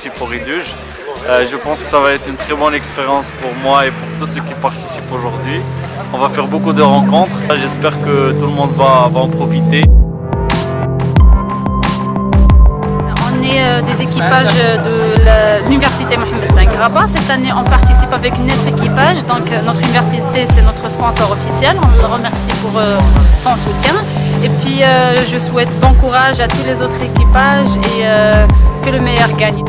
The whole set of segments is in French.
ici pour Riduj. Je pense que ça va être une très bonne expérience pour moi et pour tous ceux qui participent aujourd'hui. On va faire beaucoup de rencontres. J'espère que tout le monde va en profiter. On est des équipages de l'université Mohamed V Rabat. Cette année, on participe avec 9 équipages. Donc, notre université, c'est notre sponsor officiel. On le remercie pour son soutien. Et puis, je souhaite bon courage à tous les autres équipages et que le meilleur gagne.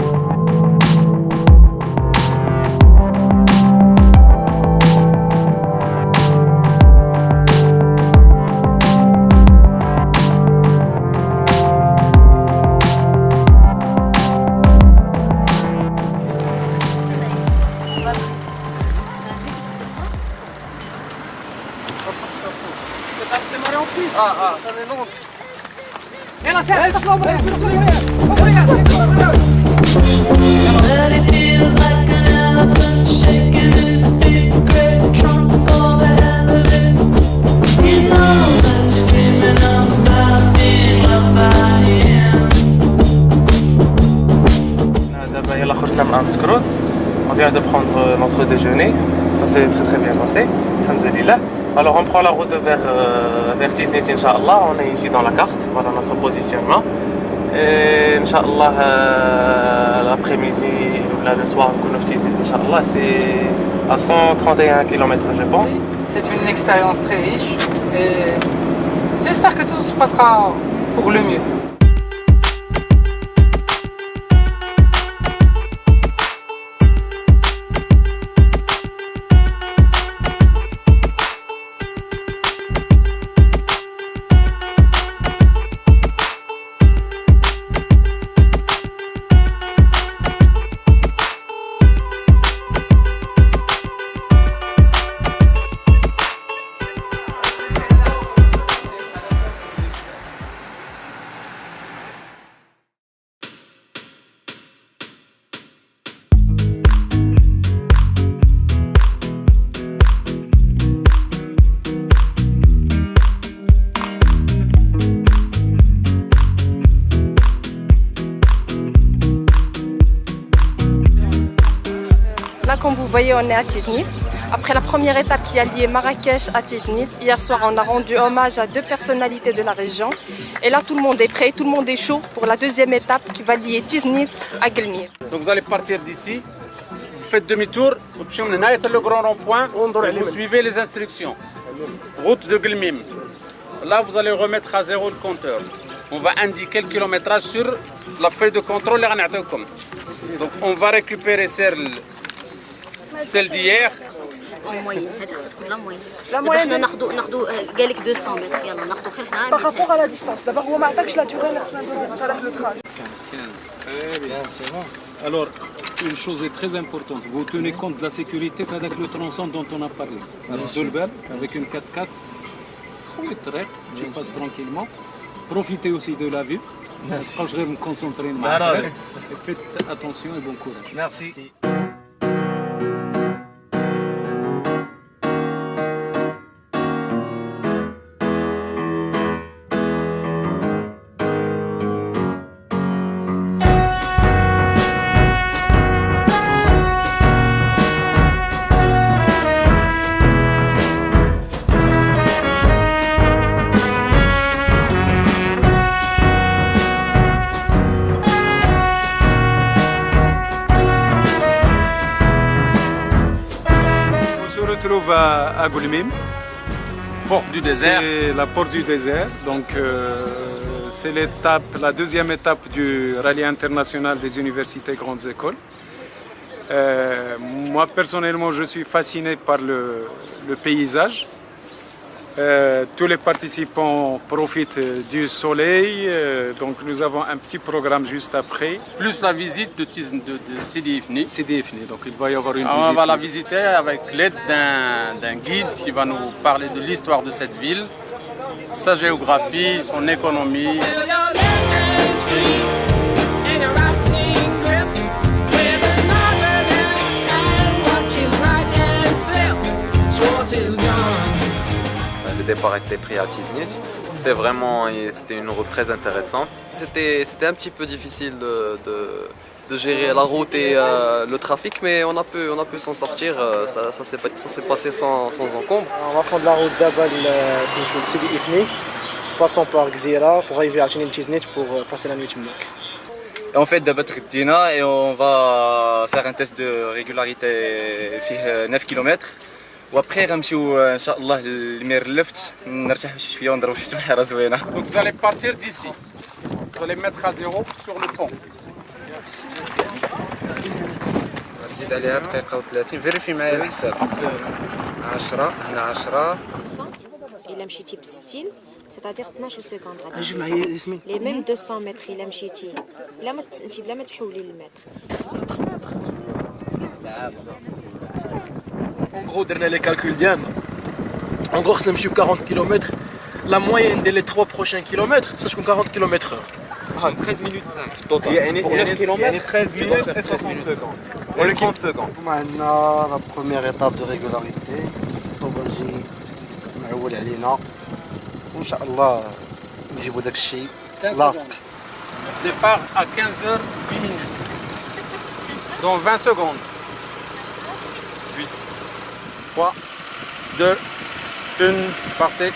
On vient de prendre notre déjeuner, ça s'est très bien passé, alhamdoulilah. Alors on prend la route vers Tiznit, Inch'Allah, on est ici dans la carte, voilà notre positionnement. Et Inch'Allah, l'après-midi ou le soir, Tiznit, Inch'Allah, c'est à 131 km je pense. C'est une expérience très riche et j'espère que tout se passera pour le mieux. Là, comme vous voyez, on est à Tiznit. Après la première étape qui a lié Marrakech à Tiznit, hier soir, on a rendu hommage à 2 personnalités de la région. Et là, tout le monde est prêt, tout le monde est chaud pour la deuxième étape qui va lier Tiznit à Guelmim. Donc vous allez partir d'ici, vous faites demi-tour, le grand rond-point, vous suivez les instructions. Route de Guelmim. Là, vous allez remettre à 0 le compteur. On va indiquer le kilométrage sur la feuille de contrôle. Donc on va récupérer celle d'hier. En moyenne, c'est la moyenne. La moyenne. ناخذوا قال لك 200 متر يلا ناخذوا خير حنا. Par rapport à la distance, d'abord, vous m'attachez la durée, le trajet. 15, c'est bon. Alors, une chose est très importante, vous tenez compte de la sécurité avec le tronçon dont on a parlé. Alors, Zulbel, avec une 4x4, tu passes tranquillement. Profitez aussi de la vue. Quand je vais me concentrer, et faites attention et bon courage. Merci. On se retrouve à Guelmim, Porte du désert. c'est la porte du désert, donc c'est la deuxième étape du rallye international des universités grandes écoles. Moi personnellement je suis fasciné par le paysage. Tous les participants profitent du soleil, donc nous avons un petit programme juste après. Plus la visite de Sidi Ifni. Sidi Ifni, donc il va y avoir une Alors, visite. on va la visiter avec l'aide d'un guide qui va nous parler de l'histoire de cette ville, sa géographie, son économie. Le départ était pris à Tiznit. C'était une route très intéressante. C'était un petit peu difficile de de gérer la route et le trafic, mais on a pu s'en sortir, ça s'est passé sans encombre. On va prendre la route d'Abba Sidi Ifni, passant par Gzira pour arriver à Tiznit pour passer la nuit Timouk. Et en fait, d'abord Tridina et on va faire un test de régularité 9 km. وابخي غنمشيو ان شاء الله لمير اللفت نرتاح شويه ونضرب شي بحيره زوينه. Donc vous allez partir d'ici. Vous allez mettre à zéro sur le pont. نزيد عليها دقيقة و30 فيريفي معايا الحساب. 10 هنا 10. إلا مشيتي ب 60 c'est-à-dire 12 secondes. أجيب معايا اسمي. Les mêmes 200 متر إلا مشيتي بلا ما تحولي للمتر. En gros, dernier les calculs d'Yann. En gros, c'est 40 km. La moyenne des 3 prochains kilomètres, c'est 40 km/h. 13 minutes 5 total. Pour 9 km, 13 minutes et 60 secondes. On le 30 secondes. Maintenant, la première étape de régularité. C'est Tobaji. معول علينا. وإن شاء الله نجيبوا داك الشيء لاصق. Départ à 15h10 minutes. Dans 20 secondes. 8, 3, 2, 1, partez.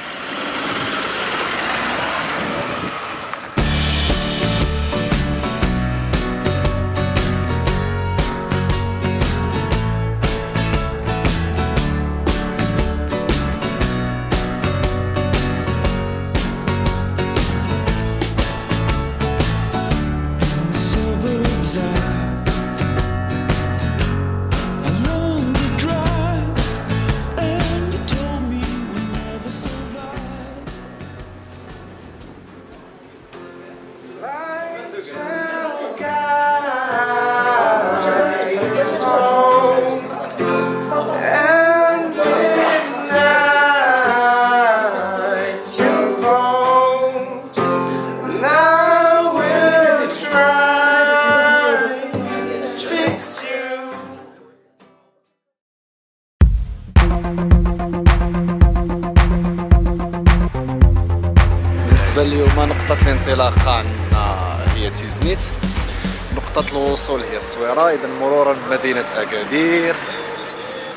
بالنسبة اليوم نقطة الانطلاق عندنا هي تيزنيت، نقطة الوصول هي الصويرة، إذا مرورا بمدينة أكادير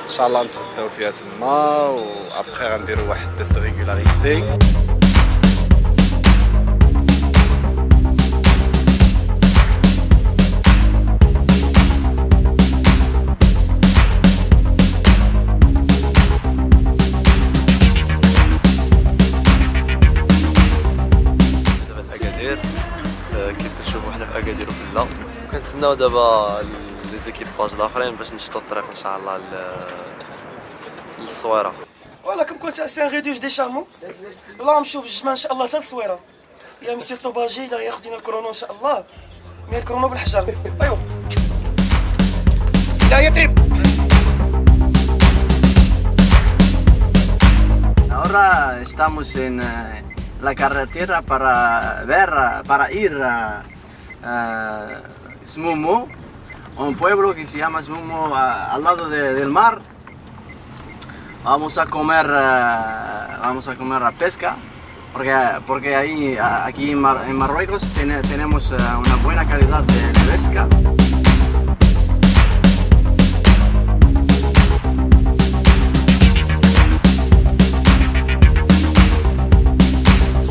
إن شاء الله نتغداو فيها تما وأبخي غنديرو واحد تيست ريغولاريتي. كيف كتشوفوا حنا في اكادير وفلا وكنتسناو دابا لي زيكيباج الاخرين باش نشطوا الطريق ان شاء الله للصويره. فوالا كم كنت سي ان ريدوج دي شارمون والله نمشيو بالجمال ان شاء الله حتى للصويره. يا مسير طوباجي دا ياخذ لنا الكرونو ان شاء الله، مي الكرونو بالحجر. ايوا لا يطرب. Ahora estamos en la carretera para ir a Smumo, un pueblo que se llama Smumo al lado del mar. Vamos a comer a pesca, porque ahí, aquí en Marruecos tenemos una buena calidad de pesca.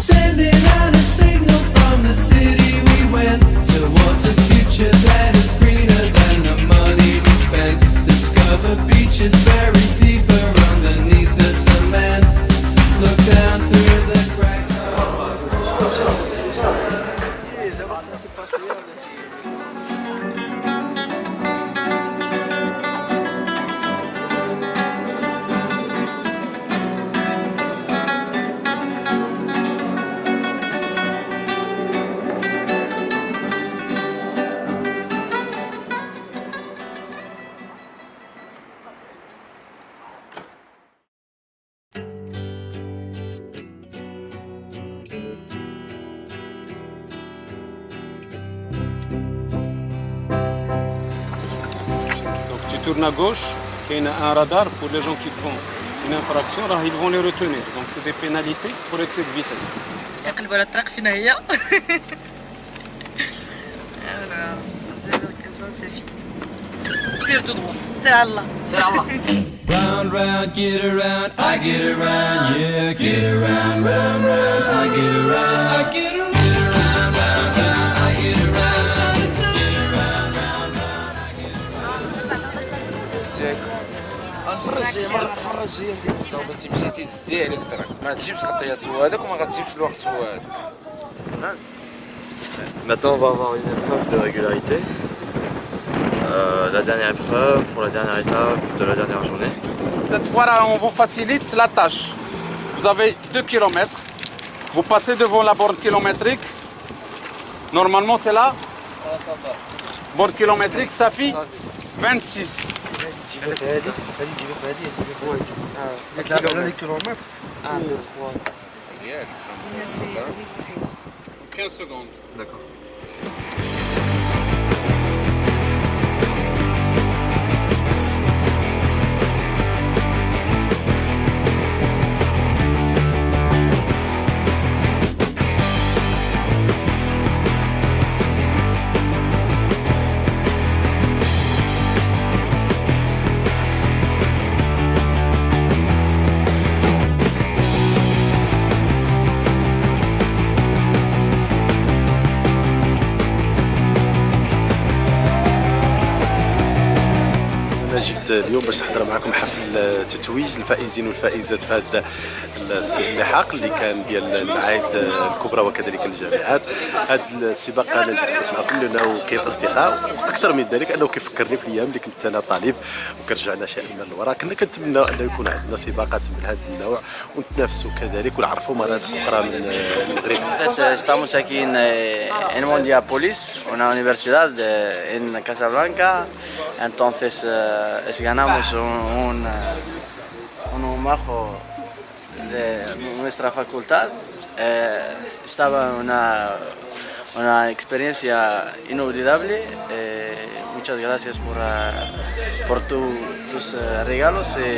Sending out a signal from the city we went towards a future that is greener than the money we spent. Discover beaches buried deeper underneath the cement. Look down through the cracks. Tu tournes à gauche, il y a un radar pour les gens qui font une infraction, là, ils vont les retenir. Donc c'est des pénalités pour excès de vitesse. يقلبوا على الطريق فينا هي. صافي سير tout droit سير على الله سير على الله Round, round, get around, I get around, yeah, get around, round, round, I get around, I get around, round, round, round, I get around, get around, round, round, I get around. المرة الجاية ندير الضوء تمشي تزي عليك الطريق ما تجيبش القياس هو هذاك وما غتجيبش الوقت هو هذاك. Maintenant, on va avoir une épreuve de régularité. La dernière épreuve pour la dernière étape de la dernière journée. Cette fois-là, on vous facilite la tâche. Vous avez 2 km. Vous passez devant la borne kilométrique. Normalement, c'est là. Borne kilométrique, ça fait 26. 15 secondes. D'accord. جيت اليوم باش نحضر معكم حفل تتويج الفائزين والفائزات في هذا اللحاق اللي كان ديال المعاهد الكبرى وكذلك الجامعات. هذا السباق انا جيت حضرت معكم لانه كاين اصدقاء واكثر من ذلك انه كيفكرني في الايام اللي كنت انا طالب وكنرجعنا شائما للوراء. كنا كنتمنى انه يكون عندنا سباقات من هذا النوع ونتنافسوا كذلك ونعرفوا مناطق اخرى من المغرب. Estamos aquí en Mondiapolis, una universidad en Casablanca. Entonces ganamos un majo de nuestra facultad. Estaba una experiencia inolvidable. Muchas gracias por tus regalos y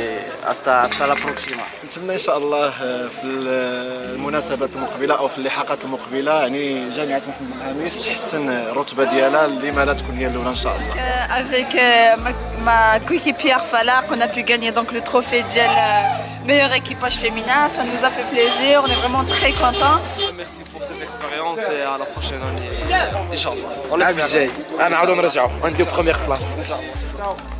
hasta la próxima. نتمنى ان شاء الله في المناسبات المقبله او في اللحاقات المقبله يعني جامعه محمد بن عاميس تحسن الرتبه ديالها لما لا تكون هي الاولى ان شاء الله. Avec ma coéquipière Falak, on a pu gagner donc le trophée de meilleur équipage féminin. Ça nous a fait plaisir, on est vraiment très contents. Merci pour cette expérience et à la prochaine année. Inch'Allah. انا عاود نرجعوا ونديو بروميير بلاص ان شاء الله.